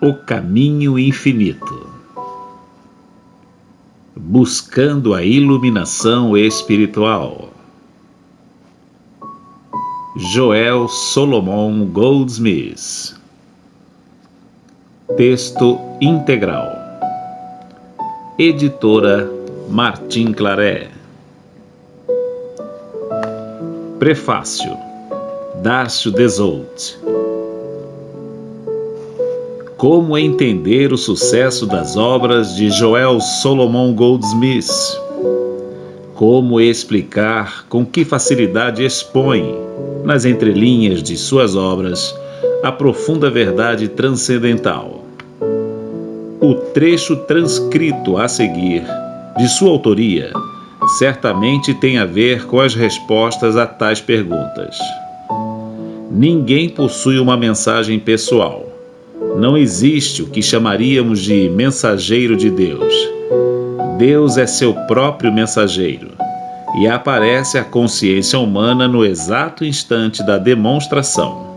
O caminho infinito. Buscando a iluminação espiritual. Joel Solomon Goldsmith. Texto integral. Editora Martin Claret. Prefácio. Darcio Desault. Como entender o sucesso das obras de Joel Solomon Goldsmith? Como explicar com que facilidade expõe, nas entrelinhas de suas obras, a profunda verdade transcendental? O trecho transcrito a seguir, de sua autoria, certamente tem a ver com as respostas a tais perguntas. Ninguém possui uma mensagem pessoal. Não existe o que chamaríamos de mensageiro de Deus. Deus é seu próprio mensageiro e aparece à consciência humana no exato instante da demonstração.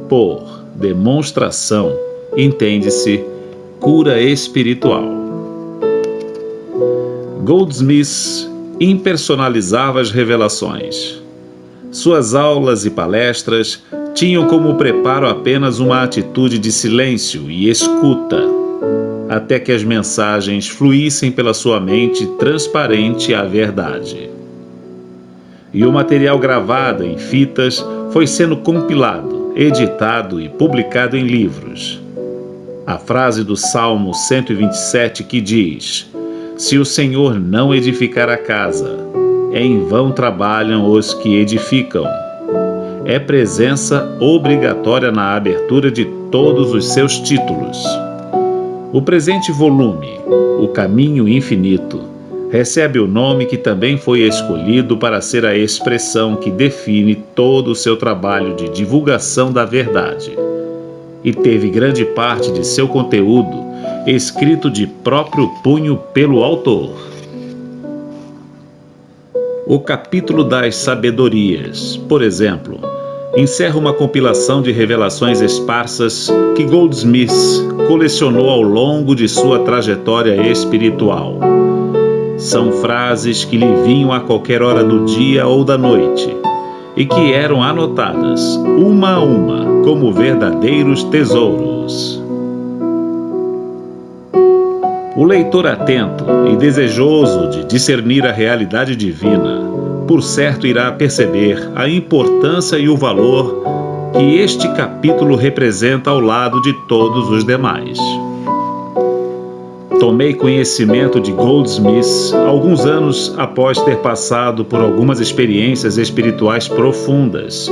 Por demonstração, entende-se cura espiritual. Goldsmith impersonalizava as revelações. Suas aulas e palestras tinham como preparo apenas uma atitude de silêncio e escuta, até que as mensagens fluíssem pela sua mente transparente à verdade. E o material gravado em fitas foi sendo compilado, editado e publicado em livros. A frase do Salmo 127 que diz: "Se o Senhor não edificar a casa, em vão trabalham os que edificam", é presença obrigatória na abertura de todos os seus títulos. O presente volume, O Caminho Infinito, recebe o nome que também foi escolhido para ser a expressão que define todo o seu trabalho de divulgação da verdade, e teve grande parte de seu conteúdo escrito de próprio punho pelo autor. O capítulo das sabedorias, por exemplo, encerra uma compilação de revelações esparsas que Goldsmith colecionou ao longo de sua trajetória espiritual. São frases que lhe vinham a qualquer hora do dia ou da noite e que eram anotadas, uma a uma, como verdadeiros tesouros. O leitor atento e desejoso de discernir a realidade divina, por certo irá perceber a importância e o valor que este capítulo representa ao lado de todos os demais. Tomei conhecimento de Goldsmith alguns anos após ter passado por algumas experiências espirituais profundas.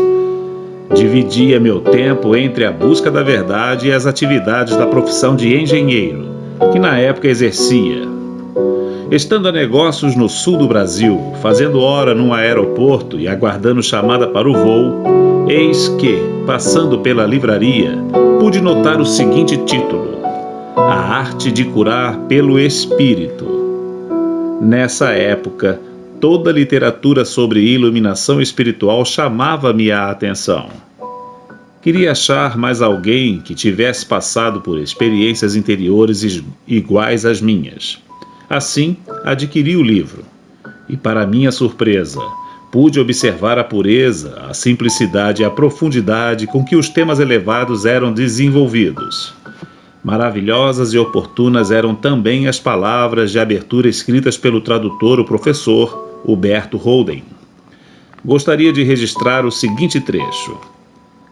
Dividia meu tempo entre a busca da verdade e as atividades da profissão de engenheiro, que na época exercia. Estando a negócios no sul do Brasil, fazendo hora num aeroporto e aguardando chamada para o voo, eis que, passando pela livraria, pude notar o seguinte título: A Arte de Curar pelo Espírito. Nessa época, toda a literatura sobre iluminação espiritual chamava-me a atenção. Queria achar mais alguém que tivesse passado por experiências interiores iguais às minhas. Assim, adquiri o livro e, para minha surpresa, pude observar a pureza, a simplicidade e a profundidade com que os temas elevados eram desenvolvidos. Maravilhosas e oportunas eram também as palavras de abertura escritas pelo tradutor, o professor Huberto Holden. Gostaria de registrar o seguinte trecho.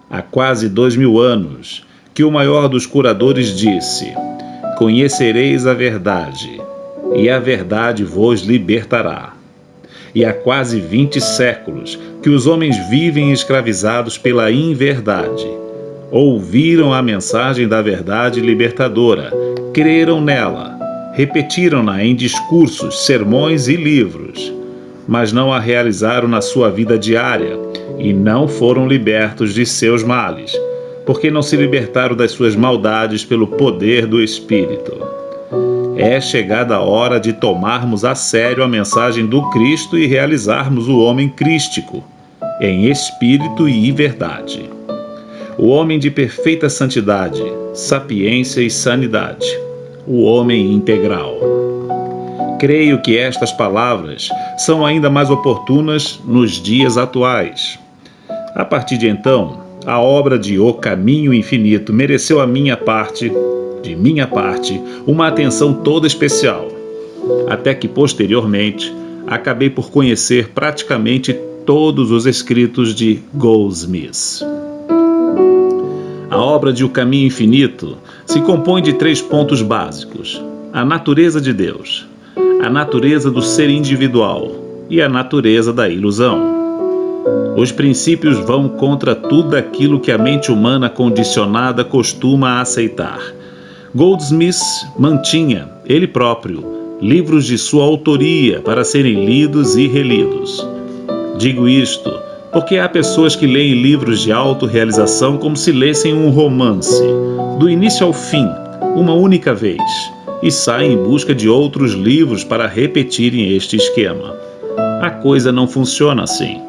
Há quase 2000 anos que o maior dos curadores disse: "Conhecereis a verdade, e a verdade vos libertará." E há quase 20 séculos que os homens vivem escravizados pela inverdade. Ouviram a mensagem da verdade libertadora, creram nela, repetiram-na em discursos, sermões e livros, mas não a realizaram na sua vida diária e não foram libertos de seus males, porque não se libertaram das suas maldades pelo poder do Espírito. É chegada a hora de tomarmos a sério a mensagem do Cristo e realizarmos o homem crístico, em espírito e verdade. o homem de perfeita santidade, sapiência e sanidade, o homem integral. Creio que estas palavras são ainda mais oportunas nos dias atuais. A partir de então, a obra de O Caminho Infinito mereceu de minha parte, uma atenção toda especial, até que posteriormente acabei por conhecer praticamente todos os escritos de Goldsmith. A obra de O Caminho Infinito se compõe de 3 pontos básicos: a natureza de Deus, a natureza do ser individual e a natureza da ilusão. Os princípios vão contra tudo aquilo que a mente humana condicionada costuma aceitar. Goldsmith mantinha, ele próprio, livros de sua autoria para serem lidos e relidos. Digo isto porque há pessoas que leem livros de autorrealização como se lessem um romance, do início ao fim, uma única vez, e saem em busca de outros livros para repetirem este esquema. A coisa não funciona assim.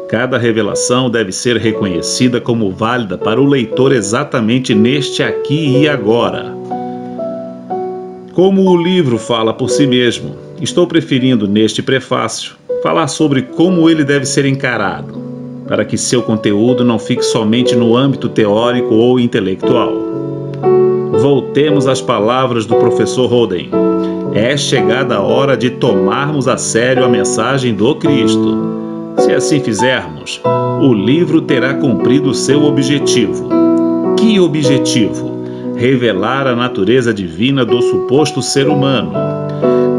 Cada revelação deve ser reconhecida como válida para o leitor exatamente neste aqui e agora. Como o livro fala por si mesmo, estou preferindo neste prefácio falar sobre como ele deve ser encarado, para que seu conteúdo não fique somente no âmbito teórico ou intelectual. Voltemos às palavras do professor Holden. É chegada a hora de tomarmos a sério a mensagem do Cristo. Se assim fizermos, o livro terá cumprido seu objetivo. Que objetivo? Revelar a natureza divina do suposto ser humano.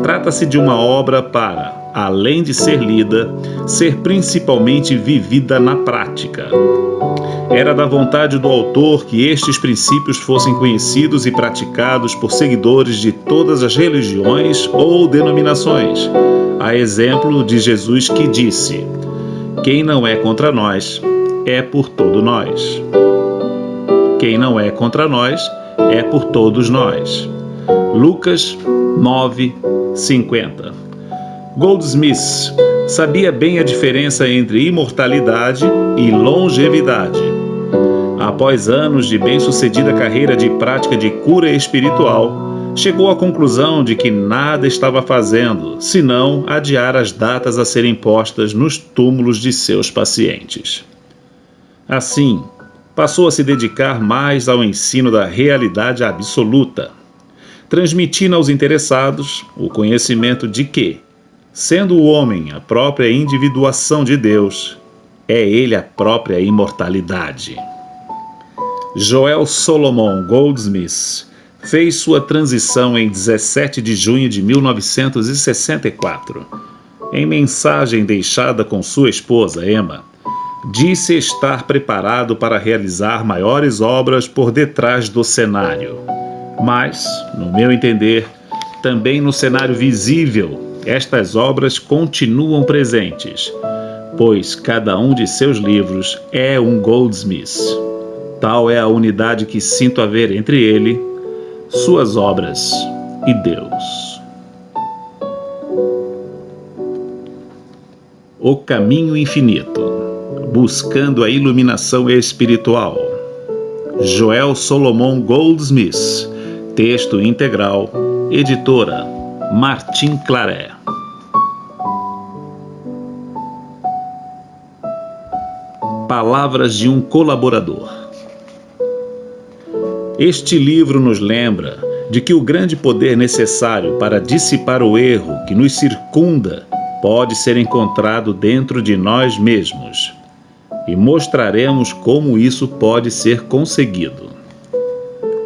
Trata-se de uma obra para, além de ser lida, ser principalmente vivida na prática. Era da vontade do autor que estes princípios fossem conhecidos e praticados por seguidores de todas as religiões ou denominações, a exemplo de Jesus, que disse: quem não é contra nós, é por todo nós. Quem não é contra nós, é por todos nós. Lucas 9:50. Goldsmith sabia bem a diferença entre imortalidade e longevidade. Após anos de bem-sucedida carreira de prática de cura espiritual, chegou à conclusão de que nada estava fazendo, senão adiar as datas a serem postas nos túmulos de seus pacientes. Assim, passou a se dedicar mais ao ensino da realidade absoluta, transmitindo aos interessados o conhecimento de que, sendo o homem a própria individuação de Deus, é ele a própria imortalidade. Joel Solomon Goldsmith fez sua transição em 17 de junho de 1964. Em mensagem deixada com sua esposa, Emma, disse estar preparado para realizar maiores obras por detrás do cenário. Mas, no meu entender, também no cenário visível, estas obras continuam presentes, pois cada um de seus livros é um Goldsmith. Tal é a unidade que sinto haver entre ele, suas obras e Deus. O Caminho Infinito, buscando a iluminação espiritual. Joel Solomon Goldsmith, texto integral, editora Martin Claret. Palavras de um colaborador. Este livro nos lembra de que o grande poder necessário para dissipar o erro que nos circunda pode ser encontrado dentro de nós mesmos, e mostraremos como isso pode ser conseguido.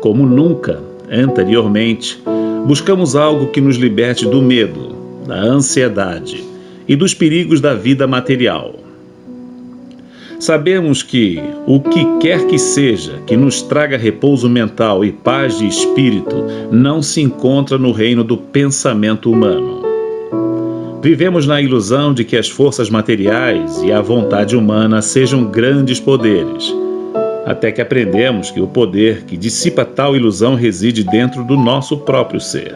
Como nunca anteriormente, buscamos algo que nos liberte do medo, da ansiedade e dos perigos da vida material. Sabemos que o que quer que seja que nos traga repouso mental e paz de espírito não se encontra no reino do pensamento humano. Vivemos na ilusão de que as forças materiais e a vontade humana sejam grandes poderes, até que aprendemos que o poder que dissipa tal ilusão reside dentro do nosso próprio ser.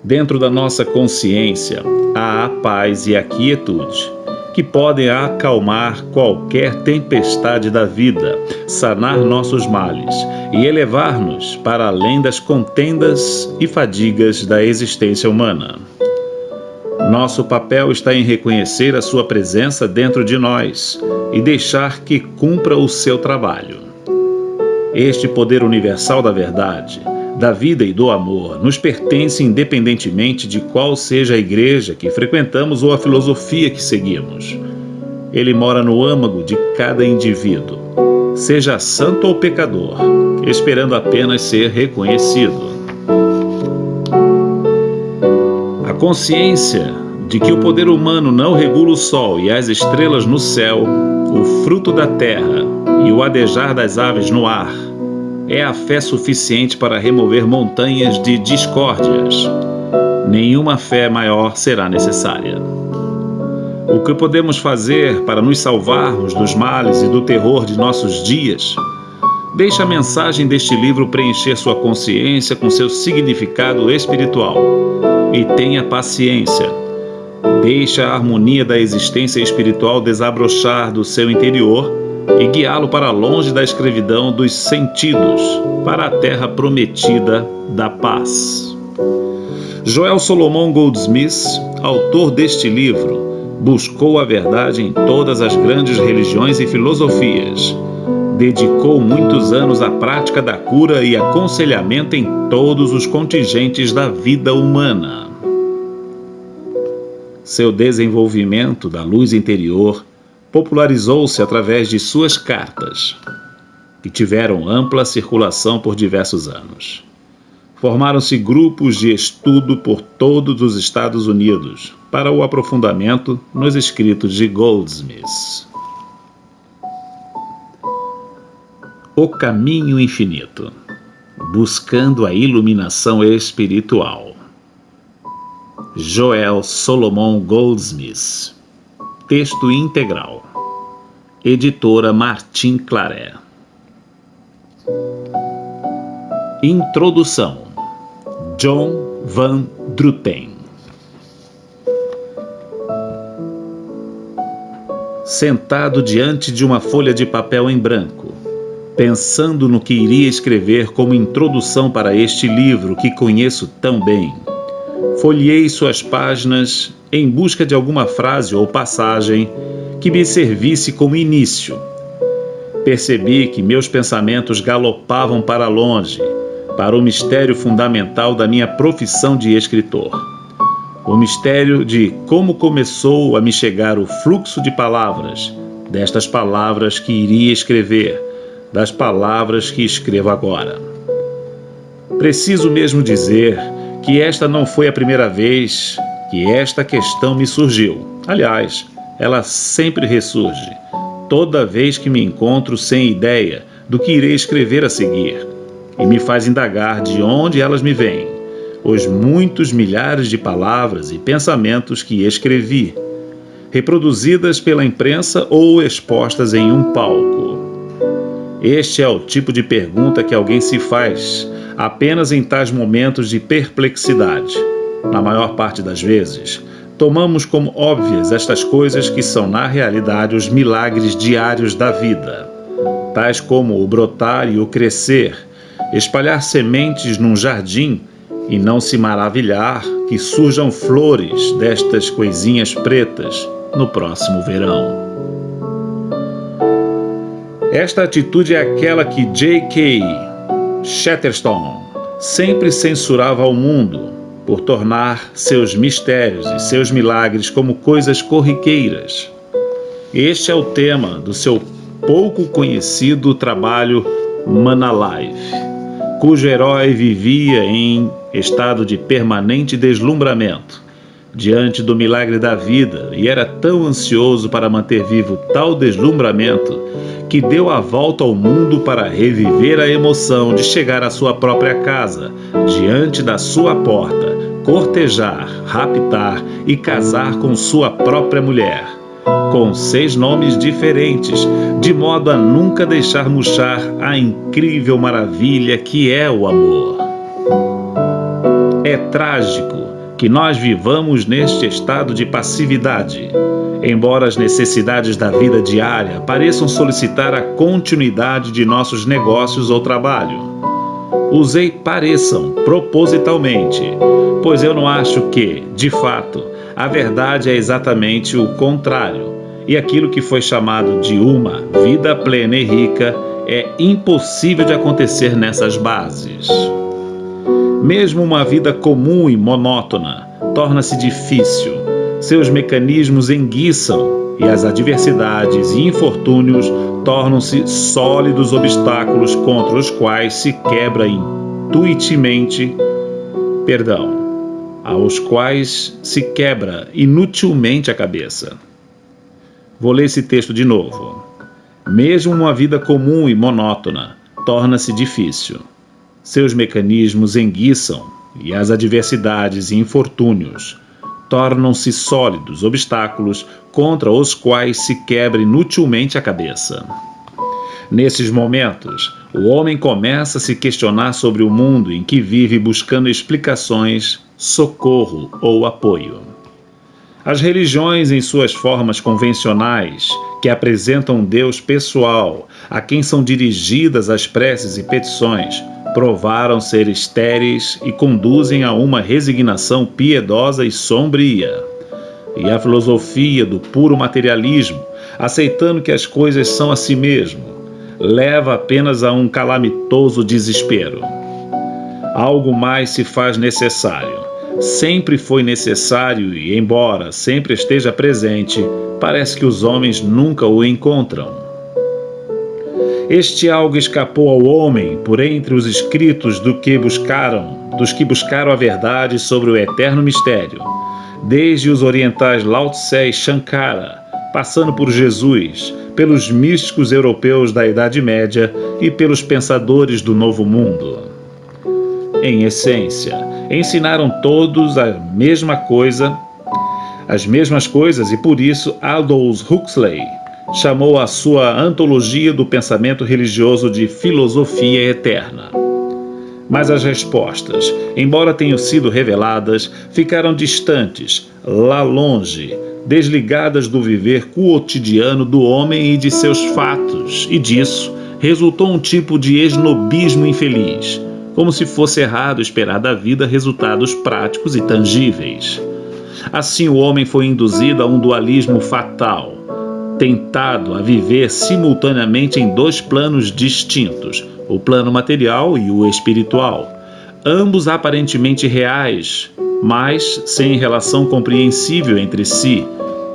Dentro da nossa consciência há a paz e a quietude, que podem acalmar qualquer tempestade da vida, sanar nossos males e elevar-nos para além das contendas e fadigas da existência humana. Nosso papel está em reconhecer a sua presença dentro de nós e deixar que cumpra o seu trabalho. Este poder universal da verdade, da vida e do amor nos pertence independentemente de qual seja a igreja que frequentamos ou a filosofia que seguimos. Ele mora no âmago de cada indivíduo, seja santo ou pecador, esperando apenas ser reconhecido. A consciência de que o poder humano não regula o sol e as estrelas no céu, o fruto da terra e o adejar das aves no ar, é a fé suficiente para remover montanhas de discórdias. Nenhuma fé maior será necessária. O que podemos fazer para nos salvarmos dos males e do terror de nossos dias? Deixe a mensagem deste livro preencher sua consciência com seu significado espiritual. E tenha paciência. Deixe a harmonia da existência espiritual desabrochar do seu interior e guiá-lo para longe da escravidão dos sentidos, para a terra prometida da paz. Joel Solomon Goldsmith, autor deste livro, buscou a verdade em todas as grandes religiões e filosofias. Dedicou muitos anos à prática da cura e aconselhamento em todos os contingentes da vida humana. Seu desenvolvimento da luz interior popularizou-se através de suas cartas, que tiveram ampla circulação por diversos anos. Formaram-se grupos de estudo por todos os Estados Unidos para o aprofundamento nos escritos de Goldsmith. O caminho infinito, buscando a iluminação espiritual. Joel Solomon Goldsmith. Texto integral. Editora Martin Claret. Introdução. John Van Druten. Sentado diante de uma folha de papel em branco, pensando no que iria escrever como introdução para este livro que conheço tão bem, folheei suas páginas em busca de alguma frase ou passagem que me servisse como início. Percebi que meus pensamentos galopavam para longe, para o mistério fundamental da minha profissão de escritor. O mistério de como começou a me chegar o fluxo de palavras, destas palavras que iria escrever, das palavras que escrevo agora. Preciso mesmo dizer que esta não foi a primeira vez que esta questão me surgiu. Aliás, ela sempre ressurge, toda vez que me encontro sem ideia do que irei escrever a seguir, e me faz indagar de onde elas me vêm, os muitos milhares de palavras e pensamentos que escrevi, reproduzidas pela imprensa ou expostas em um palco. Este é o tipo de pergunta que alguém se faz apenas em tais momentos de perplexidade. Na maior parte das vezes, tomamos como óbvias estas coisas que são na realidade os milagres diários da vida, tais como o brotar e o crescer, espalhar sementes num jardim e não se maravilhar que surjam flores destas coisinhas pretas no próximo verão. Esta atitude é aquela que J.K. Chatterton sempre censurava ao mundo por tornar seus mistérios e seus milagres como coisas corriqueiras. Este é o tema do seu pouco conhecido trabalho Man Alive, cujo herói vivia em estado de permanente deslumbramento diante do milagre da vida e era tão ansioso para manter vivo tal deslumbramento que deu a volta ao mundo para reviver a emoção de chegar à sua própria casa, diante da sua porta, cortejar, raptar e casar com sua própria mulher, com 6 nomes diferentes, de modo a nunca deixar murchar a incrível maravilha que é o amor. É trágico que nós vivamos neste estado de passividade, embora as necessidades da vida diária pareçam solicitar a continuidade de nossos negócios ou trabalho. Usei pareçam propositalmente, pois eu não acho que, de fato, a verdade é exatamente o contrário, e aquilo que foi chamado de uma vida plena e rica é impossível de acontecer nessas bases. Mesmo uma vida comum e monótona torna-se difícil. Seus mecanismos enguiçam e as adversidades e infortúnios tornam-se sólidos obstáculos contra os quais se quebra aos quais se quebra inutilmente a cabeça. Vou ler esse texto de novo. Mesmo uma vida comum e monótona torna-se difícil. Seus mecanismos enguiçam e as adversidades e infortúnios tornam-se sólidos obstáculos contra os quais se quebra inutilmente a cabeça. Nesses momentos, o homem começa a se questionar sobre o mundo em que vive buscando explicações, socorro ou apoio. As religiões, em suas formas convencionais, que apresentam um Deus pessoal, a quem são dirigidas as preces e petições, provaram ser estéreis e conduzem a uma resignação piedosa e sombria. E a filosofia do puro materialismo, aceitando que as coisas são a si mesmo, leva apenas a um calamitoso desespero. Algo mais se faz necessário. Sempre foi necessário e, embora sempre esteja presente, parece que os homens nunca o encontram. Este algo escapou ao homem por entre os escritos dos que buscaram a verdade sobre o eterno mistério, desde os orientais Lao Tse e Shankara, passando por Jesus, pelos místicos europeus da Idade Média e pelos pensadores do Novo Mundo. Em essência, ensinaram todos as mesmas coisas, e por isso Aldous Huxley chamou a sua antologia do pensamento religioso de filosofia eterna. Mas as respostas, embora tenham sido reveladas, ficaram distantes, lá longe, desligadas do viver cotidiano do homem e de seus fatos, e disso resultou um tipo de esnobismo infeliz, como se fosse errado esperar da vida resultados práticos e tangíveis. Assim o homem foi induzido a um dualismo fatal, tentado a viver simultaneamente em dois planos distintos, o plano material e o espiritual, ambos aparentemente reais, mas sem relação compreensível entre si,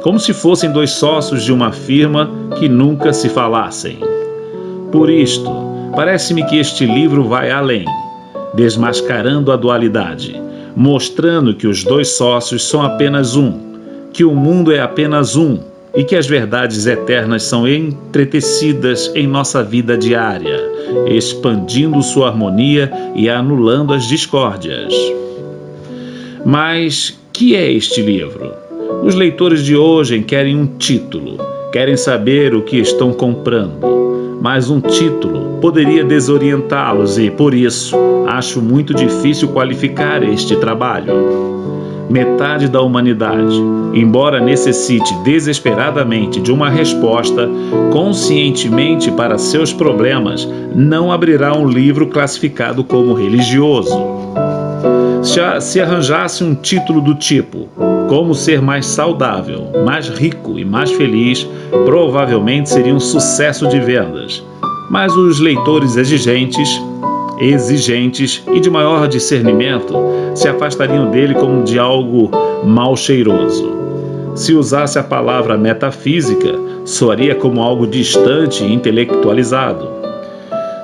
como se fossem dois sócios de uma firma que nunca se falassem. Por isto, parece-me que este livro vai além, desmascarando a dualidade, mostrando que os dois sócios são apenas um, que o mundo é apenas um e que as verdades eternas são entretecidas em nossa vida diária, expandindo sua harmonia e anulando as discórdias. Mas que é este livro? Os leitores de hoje querem um título, querem saber o que estão comprando. Mas um título poderia desorientá-los e, por isso, acho muito difícil qualificar este trabalho. Metade da humanidade, embora necessite desesperadamente de uma resposta conscientemente para seus problemas, não abrirá um livro classificado como religioso. Se arranjasse um título do tipo Como Ser Mais Saudável, Mais Rico e Mais Feliz, provavelmente seria um sucesso de vendas. Mas os leitores exigentes e de maior discernimento se afastariam dele como de algo mal cheiroso. Se usasse a palavra metafísica, soaria como algo distante e intelectualizado.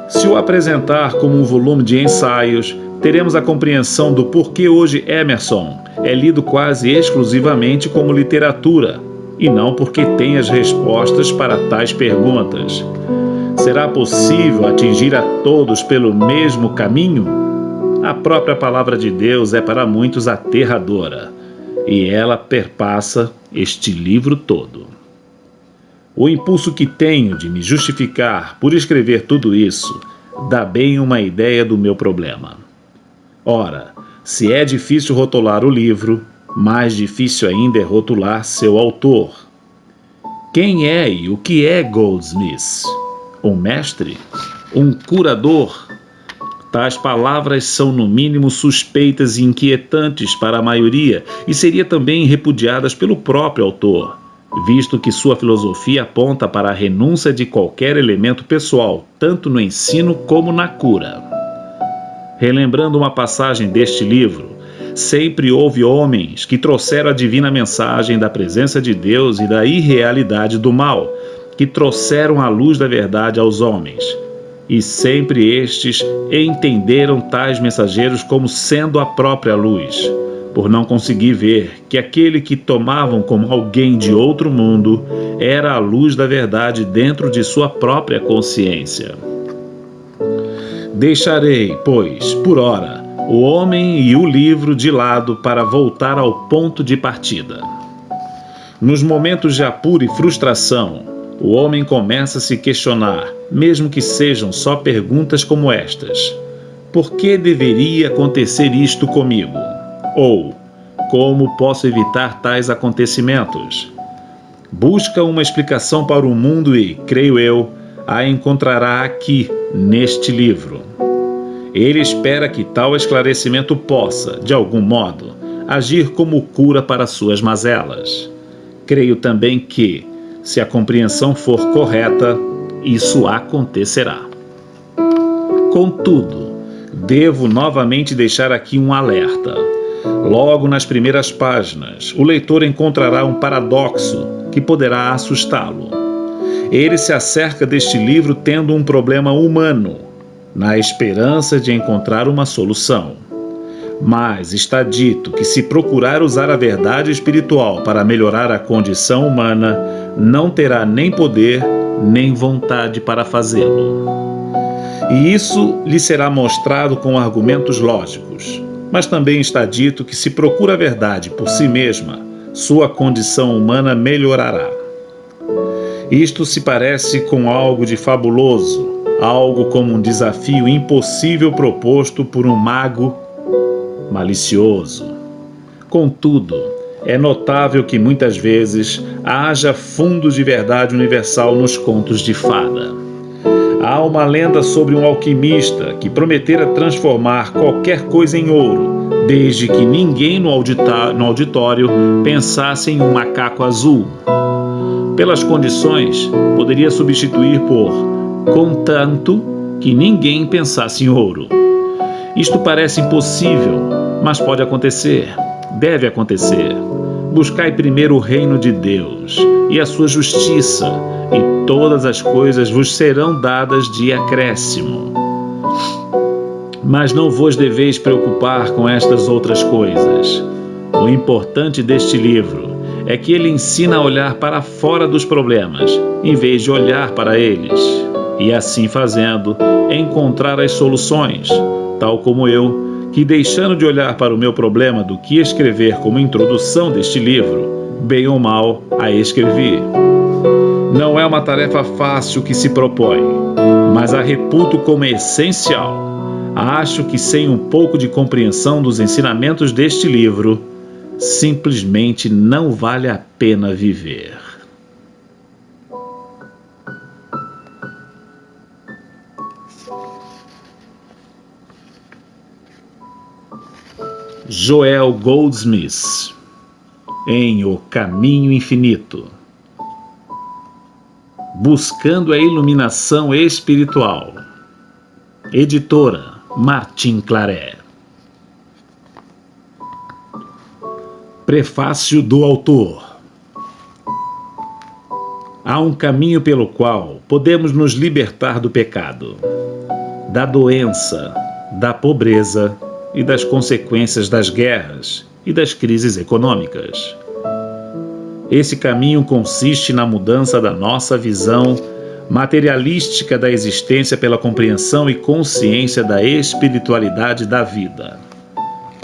Se o apresentar como um volume de ensaios, teremos a compreensão do porquê hoje Emerson é lido quase exclusivamente como literatura, e não porque tem as respostas para tais perguntas. Será possível atingir a todos pelo mesmo caminho? A própria palavra de Deus é para muitos aterradora, e ela perpassa este livro todo. O impulso que tenho de me justificar por escrever tudo isso dá bem uma ideia do meu problema. Ora, Se é difícil rotular o livro, mais difícil ainda é rotular seu autor. Quem é e o que é Goldsmith? Um mestre? Um curador? Tais palavras são no mínimo suspeitas e inquietantes para a maioria e seriam também repudiadas pelo próprio autor, visto que sua filosofia aponta para a renúncia de qualquer elemento pessoal, tanto no ensino como na cura. Relembrando uma passagem deste livro, sempre houve homens que trouxeram a divina mensagem da presença de Deus e da irrealidade do mal, que trouxeram a luz da verdade aos homens. E sempre estes entenderam tais mensageiros como sendo a própria luz, por não conseguir ver que aquele que tomavam como alguém de outro mundo era a luz da verdade dentro de sua própria consciência. Deixarei, pois, por ora, o homem e o livro de lado para voltar ao ponto de partida. Nos momentos de apuro e frustração, o homem começa a se questionar, mesmo que sejam só perguntas como estas: por que deveria acontecer isto comigo? Ou, como posso evitar tais acontecimentos? Busca uma explicação para o mundo e, creio eu, a encontrará aqui, neste livro. Ele espera que tal esclarecimento possa, de algum modo, agir como cura para suas mazelas. Creio também que, se a compreensão for correta, isso acontecerá. Contudo, devo novamente deixar aqui um alerta. Logo nas primeiras páginas, o leitor encontrará um paradoxo que poderá assustá-lo. Ele se acerca deste livro tendo um problema humano, na esperança de encontrar uma solução. Mas está dito que se procurar usar a verdade espiritual para melhorar a condição humana, não terá nem poder, nem vontade para fazê-lo. E isso lhe será mostrado com argumentos lógicos. Mas também está dito que se procura a verdade por si mesma, sua condição humana melhorará. Isto se parece com algo de fabuloso, algo como um desafio impossível proposto por um mago malicioso. Contudo, é notável que muitas vezes haja fundo de verdade universal nos contos de fada. Há uma lenda sobre um alquimista que prometera transformar qualquer coisa em ouro, desde que ninguém no auditório pensasse em um macaco azul. Pelas condições, poderia substituir por contanto que ninguém pensasse em ouro. Isto parece impossível, mas pode acontecer, deve acontecer. Buscai primeiro o reino de Deus e a sua justiça, e todas as coisas vos serão dadas de acréscimo. Mas não vos deveis preocupar com estas outras coisas. O importante deste livro é que ele ensina a olhar para fora dos problemas, em vez de olhar para eles, e assim fazendo, encontrar as soluções, tal como eu, que deixando de olhar para o meu problema do que escrever como introdução deste livro, bem ou mal a escrevi. Não é uma tarefa fácil que se propõe, mas a reputo como essencial. Acho que sem um pouco de compreensão dos ensinamentos deste livro, simplesmente não vale a pena viver. Joel Goldsmith, em O Caminho Infinito. Buscando a iluminação espiritual. Editora Martin Claret. Prefácio do autor. Há um caminho pelo qual podemos nos libertar do pecado, da doença, da pobreza e das consequências das guerras e das crises econômicas. Esse caminho consiste na mudança da nossa visão materialística da existência pela compreensão e consciência da espiritualidade da vida.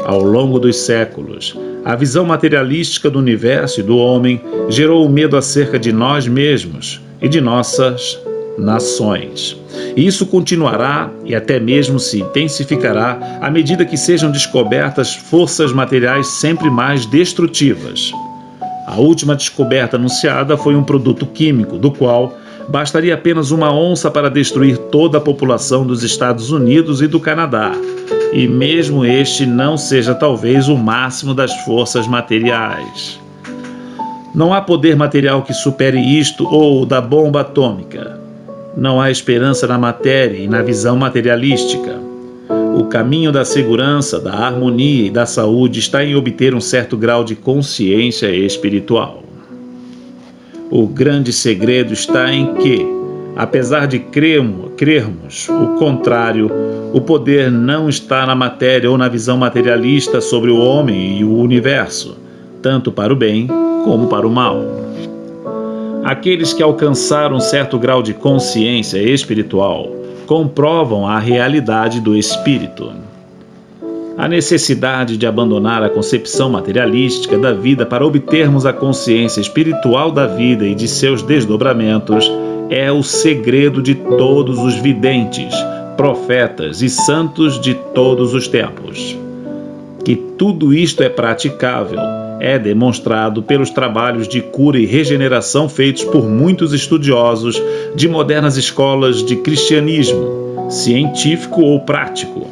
Ao longo dos séculos, a visão materialística do universo e do homem gerou o medo acerca de nós mesmos e de nossas nações. Isso continuará e até mesmo se intensificará à medida que sejam descobertas forças materiais sempre mais destrutivas. A última descoberta anunciada foi um produto químico, do qual bastaria apenas uma onça para destruir toda a população dos Estados Unidos e do Canadá. E mesmo este não seja talvez o máximo das forças materiais. Não há poder material que supere isto ou o da bomba atômica. Não há esperança na matéria e na visão materialística. O caminho da segurança, da harmonia e da saúde está em obter um certo grau de consciência espiritual. O grande segredo está em que, apesar de crermos o contrário, o poder não está na matéria ou na visão materialista sobre o homem e o universo, tanto para o bem como para o mal. Aqueles que alcançaram um certo grau de consciência espiritual comprovam a realidade do espírito. A necessidade de abandonar a concepção materialística da vida para obtermos a consciência espiritual da vida e de seus desdobramentos é o segredo de todos os videntes, profetas e santos de todos os tempos. Que tudo isto é praticável é demonstrado pelos trabalhos de cura e regeneração feitos por muitos estudiosos de modernas escolas de cristianismo, científico ou prático.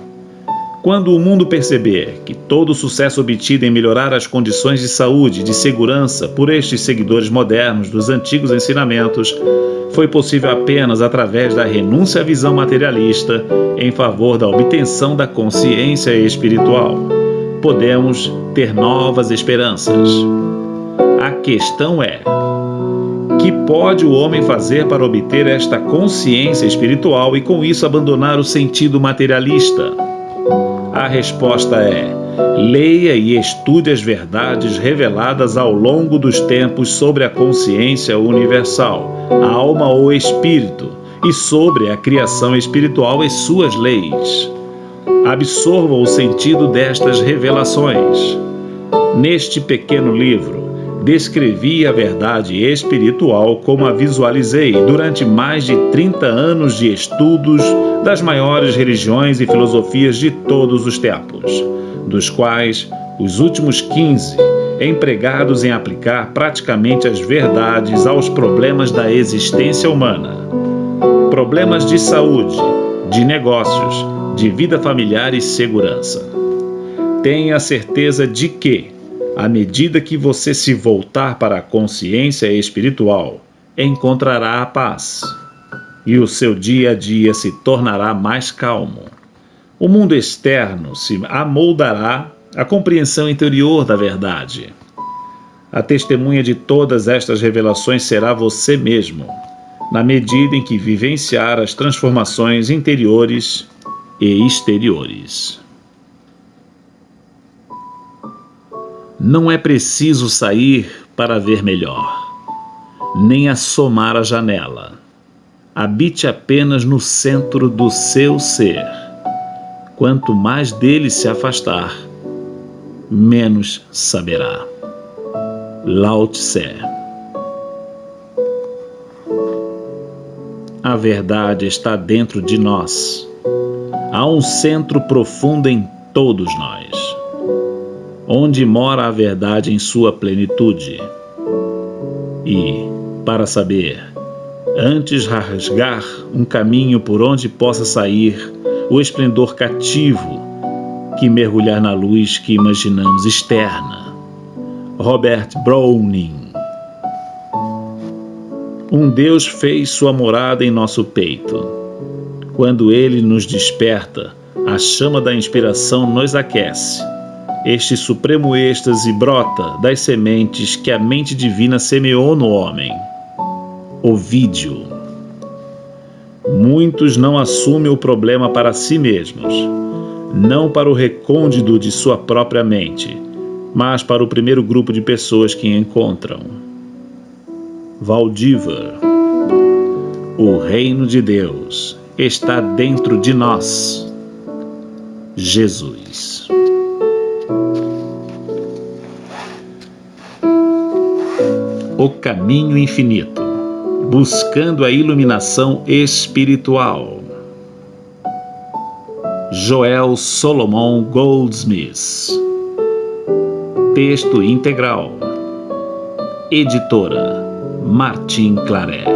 Quando o mundo perceber que todo o sucesso obtido em melhorar as condições de saúde e de segurança por estes seguidores modernos dos antigos ensinamentos foi possível apenas através da renúncia à visão materialista em favor da obtenção da consciência espiritual, podemos ter novas esperanças. A questão é: que pode o homem fazer para obter esta consciência espiritual e com isso abandonar o sentido materialista? A resposta é: leia e estude as verdades reveladas ao longo dos tempos sobre a consciência universal, alma ou espírito, e sobre a criação espiritual e suas leis. Absorva o sentido destas revelações. Neste pequeno livro, descrevi a verdade espiritual como a visualizei durante mais de 30 anos de estudos das maiores religiões e filosofias de todos os tempos, dos quais os últimos 15 empregados em aplicar praticamente as verdades aos problemas da existência humana, problemas de saúde, de negócios, de vida familiar e segurança. Tenha certeza de que, à medida que você se voltar para a consciência espiritual, encontrará a paz, e o seu dia a dia se tornará mais calmo. O mundo externo se amoldará à compreensão interior da verdade. A testemunha de todas estas revelações será você mesmo, na medida em que vivenciar as transformações interiores e exteriores. Não é preciso sair para ver melhor, nem assomar a janela. Habite apenas no centro do seu ser. Quanto mais dele se afastar, menos saberá. Lao Tse. A verdade está dentro de nós. Há um centro profundo em todos nós, onde mora a verdade em sua plenitude. E, para saber, antes rasgar um caminho por onde possa sair o esplendor cativo, que mergulhar na luz que imaginamos externa. Robert Browning. Um Deus fez sua morada em nosso peito. Quando Ele nos desperta, a chama da inspiração nos aquece. Este supremo êxtase brota das sementes que a mente divina semeou no homem. Ovídio. Muitos não assumem o problema para si mesmos, não para o recôndito de sua própria mente, mas para o primeiro grupo de pessoas que encontram. Valdívar. O reino de Deus está dentro de nós. Jesus. O caminho infinito, Buscando a Iluminação Espiritual. Joel Solomon Goldsmith. Texto integral. Editora Martim Claret.